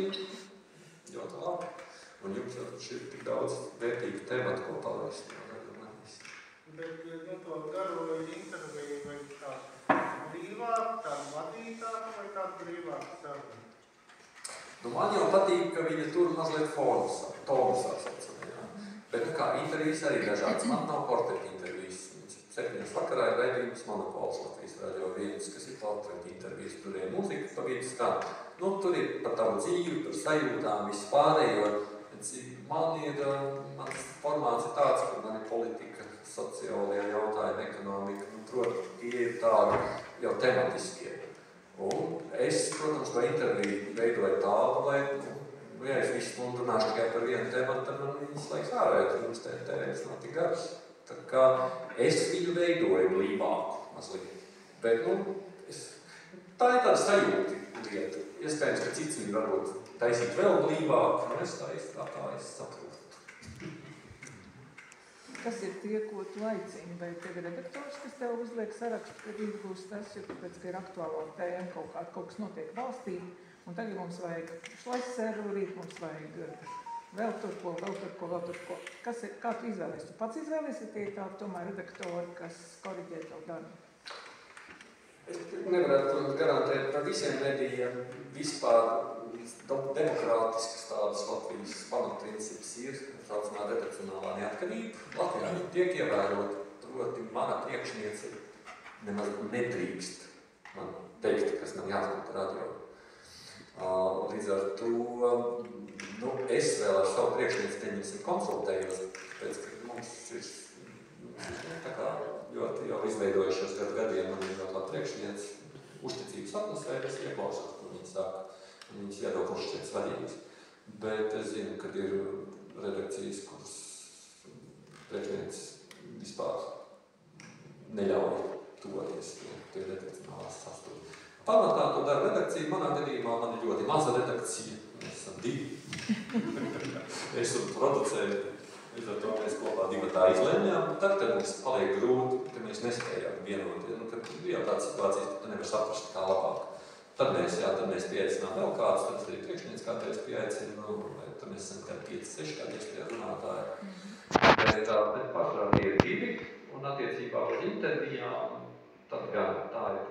uzmanību. Ļoti labi. Un jums jau ir tik daudz vērtīgu tematu, ko palaist. Bet to garo interviju vai tādu brīvāku, tādu vadītāku vai tādu brīvāku sarunu? Man jau patīk, ka viņa tur mazliet tonusā saucamē, jā. Bet kā intervijas arī dažādas. Man nav portreta intervijas. 7. vakarā ir raidījums Monopols Latvijas Radio 1, kas ir portreta intervijas. Tur ir muzika pa vidu skan. Tur ir par tavu dzīvi, par sajūtām, visu pārējo. Mans formāts ir tāds, ka man ir politika, sociālajā jautājuma, ekonomika, protams, tie ir tādi jau tematiskie. Un es, protams, to interviju veidoju tādu, lai, ja es visu stundu runāšu tikai par vienu tematu, tad man viņas laiks ārā, jo mums tērēs nav tik garas. Tā kā es viņu veidoju blīvāku mazliet. Bet, tā ir tāda sajūta lieta. Iespējams, ka cits viņu varbūt taisīt vēl blīvāku, un es tā saprotu. Kas ir tie, ko tu aicini? Vai tev ir redaktors, kas tev uzliek sarakstu, kad izbūs tas, jo tāpēc, ka ir aktuālā tēma, kaut kas notiek valstī, un tagad mums vajag šlaiseru, rīt mums vajag vēl tur ko. Kā tu izvēlies? Tu pats izvēlies, ja tie ir tādi tomēr redaktori, kas koriģē tavu darbu? Es nevarētu garantēt par visiem medijiem vispār demokrātiskas tādas Latvijas pamatprincips ir saucamā redakcionālā neatkarība. Latvijā tiek ievērot, proti mana priekšniece nemaz nedrīkst man teikt, kas man jāzūt radio. Līdz ar to, es vēl ar savu priekšnieci teņemsim konsultējos, tāpēc, ka mums ir tā kā ļoti jau izveidojušies gadiem, man ir ļoti labi priekšnieci, uzticības atmosfēra, es ieklausos, ko viņi saka. Viņas viedoklis šķiet svarīgs. Bet es zinu, ka ir redakcijas, kuras priekšnieks vispār neļauj tuvoties tie redakcionālās sastāvdaļas. Pamatā to dara redakcija. Manā gadījumā man ir ļoti maza redakcija. Mēs esam 2. Es un producēju. Līdz ar to mēs kopā 2 tā izlēmjām. Tad, kad mums paliek grūti, ka mēs nespējām vienoties, kad bija jau tāda situācijas, ka tu nevar saprast, kā labāk. Tad mēs pieaicinām vēl kāds, tad arī priekšnieks kādreiz pieaicina, tad mēs esam 5-6 kādreiz pie runātāji. Bet pašā tie ir 2, un attiecībā uz intervijām, tad gan tā ir